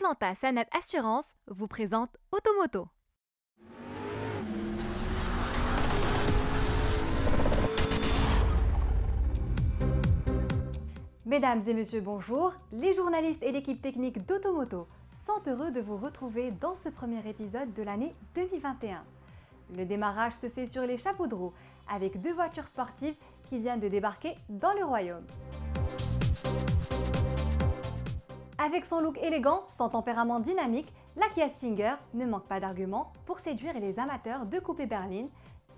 Atlanta Sanet Assurance vous présente Automoto. Mesdames et messieurs, bonjour. Les journalistes et l'équipe technique d'Automoto sont heureux de vous retrouver dans ce premier épisode de l'année 2021. Le démarrage se fait sur les chapeaux de roue avec deux voitures sportives qui viennent de débarquer dans le royaume. Avec son look élégant, son tempérament dynamique, la Kia Stinger ne manque pas d'arguments pour séduire les amateurs de coupé berline.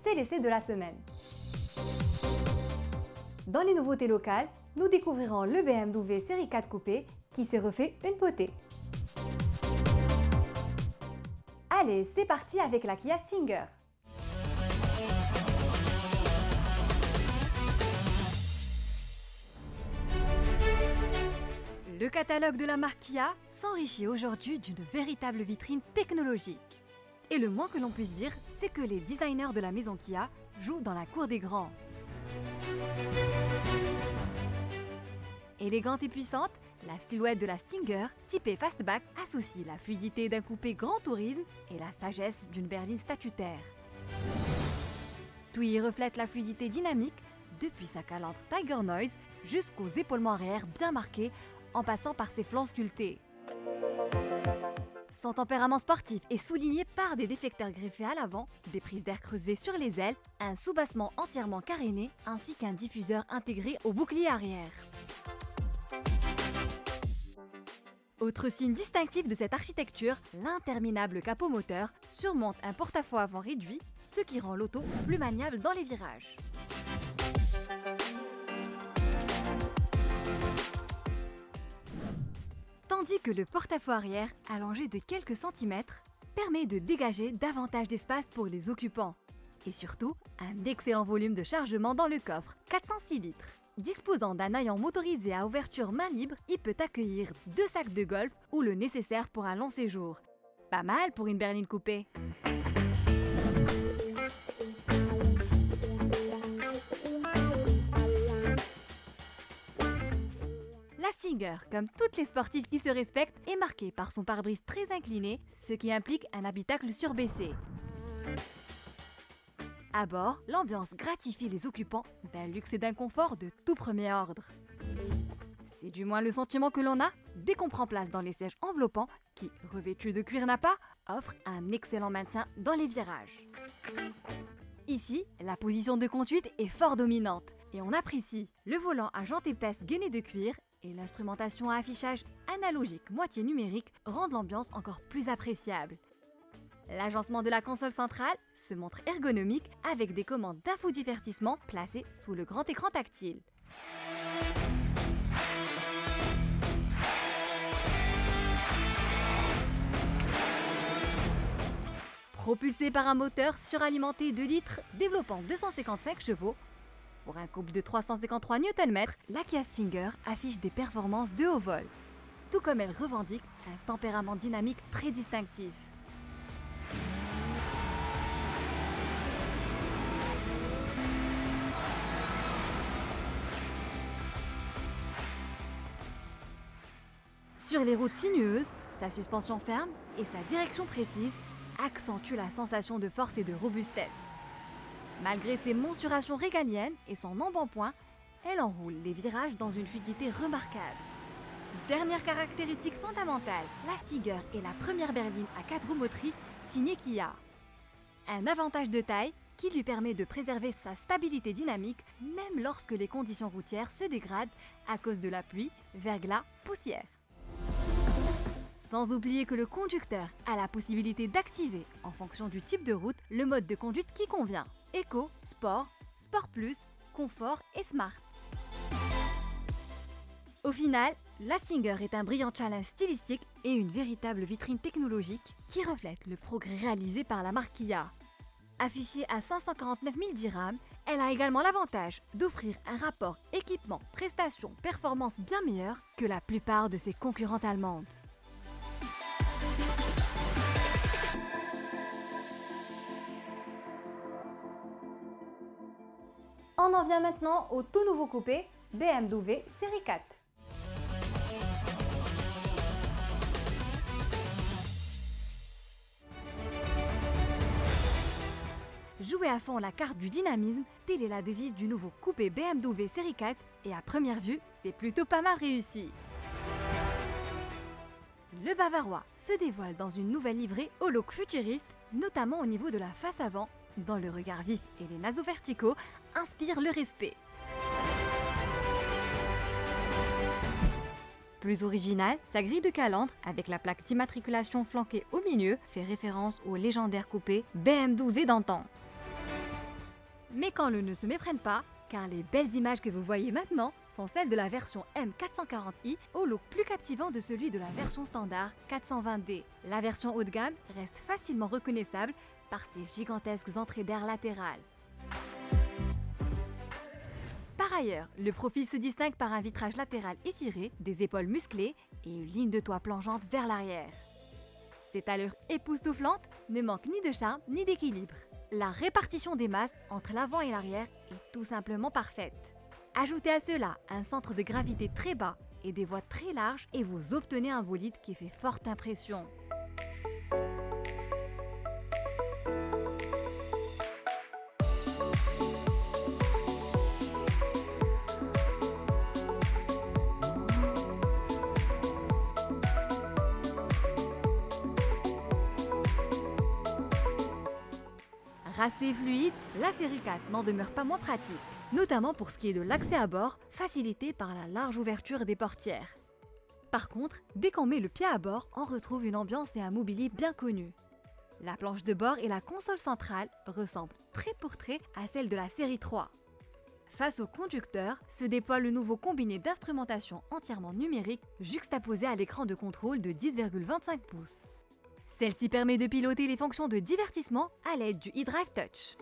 C'est l'essai de la semaine. Dans les nouveautés locales, nous découvrirons le BMW Série 4 Coupé qui s'est refait une potée. Allez, c'est parti avec la Kia Stinger. Le catalogue de la marque Kia s'enrichit aujourd'hui d'une véritable vitrine technologique. Et le moins que l'on puisse dire, c'est que les designers de la maison Kia jouent dans la cour des grands. Élégante et puissante, la silhouette de la Stinger, typée fastback, associe la fluidité d'un coupé grand tourisme et la sagesse d'une berline statutaire. Tout y reflète la fluidité dynamique, depuis sa calandre Tiger Noise jusqu'aux épaulements arrière bien marqués, en passant par ses flancs sculptés. Son tempérament sportif est souligné par des déflecteurs greffés à l'avant, des prises d'air creusées sur les ailes, un soubassement entièrement caréné ainsi qu'un diffuseur intégré au bouclier arrière. Autre signe distinctif de cette architecture, l'interminable capot moteur surmonte un porte-à-faux avant réduit, ce qui rend l'auto plus maniable dans les virages. Tandis que le porte-à-faux arrière, allongé de quelques centimètres, permet de dégager davantage d'espace pour les occupants. Et surtout, un excellent volume de chargement dans le coffre, 406 litres. Disposant d'un haillant motorisé à ouverture main libre, il peut accueillir 2 sacs de golf ou le nécessaire pour un long séjour. Pas mal pour une berline coupée. La Stinger, comme toutes les sportives qui se respectent, est marquée par son pare-brise très incliné, ce qui implique un habitacle surbaissé. À bord, l'ambiance gratifie les occupants d'un luxe et d'un confort de tout premier ordre. C'est du moins le sentiment que l'on a dès qu'on prend place dans les sièges enveloppants qui, revêtus de cuir nappa, offrent un excellent maintien dans les virages. Ici, la position de conduite est fort dominante et on apprécie le volant à jantes épaisses gainées de cuir et l'instrumentation à affichage analogique moitié numérique rendent l'ambiance encore plus appréciable. L'agencement de la console centrale se montre ergonomique avec des commandes d'infodivertissement placées sous le grand écran tactile. Propulsé par un moteur suralimenté 2 litres développant 255 chevaux, pour un couple de 353 Nm, la Kia Stinger affiche des performances de haut vol, tout comme elle revendique un tempérament dynamique très distinctif. Sur les routes sinueuses, sa suspension ferme et sa direction précise accentuent la sensation de force et de robustesse. Malgré ses mensurations régaliennes et son embonpoint, elle enroule les virages dans une fluidité remarquable. Dernière caractéristique fondamentale, la Stinger est la première berline à 4 roues motrices signée Kia. Un avantage de taille qui lui permet de préserver sa stabilité dynamique même lorsque les conditions routières se dégradent à cause de la pluie, verglas, poussière. Sans oublier que le conducteur a la possibilité d'activer, en fonction du type de route, le mode de conduite qui convient. Eco, Sport, Sport Plus, Confort et Smart. Au final, la Stinger est un brillant challenge stylistique et une véritable vitrine technologique qui reflète le progrès réalisé par la marque Kia. Affichée à 549 000 dirhams, elle a également l'avantage d'offrir un rapport équipement-prestation-performance bien meilleur que la plupart de ses concurrentes allemandes. On en vient maintenant au tout nouveau coupé BMW Série 4. Jouez à fond la carte du dynamisme, telle est la devise du nouveau coupé BMW Série 4 et à première vue, c'est plutôt pas mal réussi. Le Bavarois se dévoile dans une nouvelle livrée au look futuriste, notamment au niveau de la face avant, dont le regard vif et les naseaux verticaux inspirent le respect. Plus original, sa grille de calandre, avec la plaque d'immatriculation flanquée au milieu, fait référence au légendaire coupé BMW d'antan. Mais qu'on ne se méprenne pas, car les belles images que vous voyez maintenant sont celles de la version M440i au look plus captivant de celui de la version standard 420D. La version haut de gamme reste facilement reconnaissable par ses gigantesques entrées d'air latérales. Par ailleurs, le profil se distingue par un vitrage latéral étiré, des épaules musclées et une ligne de toit plongeante vers l'arrière. Cette allure époustouflante ne manque ni de charme ni d'équilibre. La répartition des masses entre l'avant et l'arrière est tout simplement parfaite. Ajoutez à cela un centre de gravité très bas et des voies très larges et vous obtenez un bolide qui fait forte impression. Racée et fluide, la série 4 n'en demeure pas moins pratique, notamment pour ce qui est de l'accès à bord, facilité par la large ouverture des portières. Par contre, dès qu'on met le pied à bord, on retrouve une ambiance et un mobilier bien connus. La planche de bord et la console centrale ressemblent trait pour trait à celle de la série 3. Face au conducteur, se déploie le nouveau combiné d'instrumentation entièrement numérique juxtaposé à l'écran de contrôle de 10,25 pouces. Celle-ci permet de piloter les fonctions de divertissement à l'aide du eDrive Touch.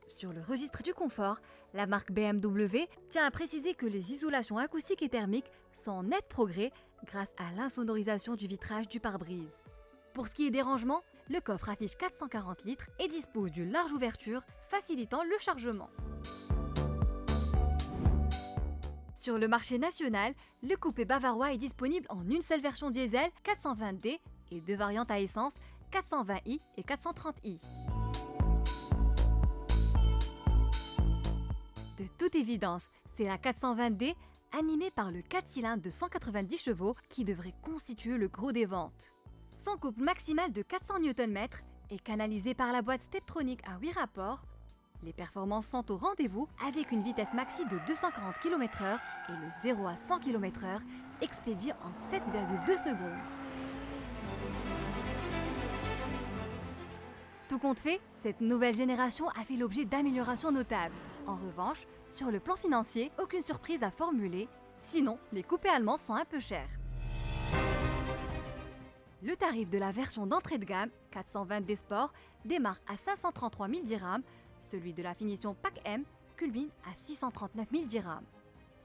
Sur le registre du confort, la marque BMW tient à préciser que les isolations acoustiques et thermiques sont en net progrès grâce à l'insonorisation du vitrage du pare-brise. Pour ce qui est des rangements, le coffre affiche 440 litres et dispose d'une large ouverture facilitant le chargement. Sur le marché national, le coupé bavarois est disponible en une seule version diesel 420D et deux variantes à essence 420i et 430i. De toute évidence, c'est la 420D animée par le 4 cylindres de 190 chevaux qui devrait constituer le gros des ventes. Son couple maximal de 400 Nm est canalisé par la boîte Steptronic à 8 rapports. Les performances sont au rendez-vous avec une vitesse maxi de 240 km/h et le 0 à 100 km/h expédié en 7,2 secondes. Tout compte fait, cette nouvelle génération a fait l'objet d'améliorations notables. En revanche, sur le plan financier, aucune surprise à formuler, sinon les coupés allemands sont un peu chers. Le tarif de la version d'entrée de gamme 420D Sport démarre à 533 000 dirhams. Celui de la finition Pack M culmine à 639 000 dirhams.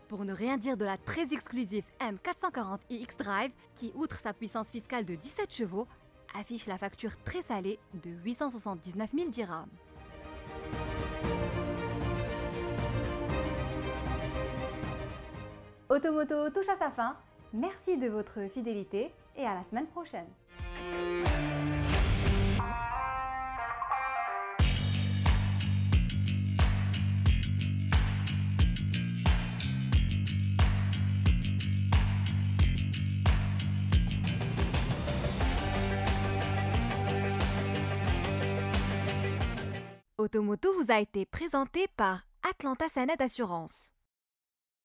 Pour ne rien dire de la très exclusive M440i X-Drive qui, outre sa puissance fiscale de 17 chevaux, affiche la facture très salée de 879 000 dirhams. Automoto touche à sa fin. Merci de votre fidélité et à la semaine prochaine. Automoto vous a été présenté par Atlanta Sanet Assurance.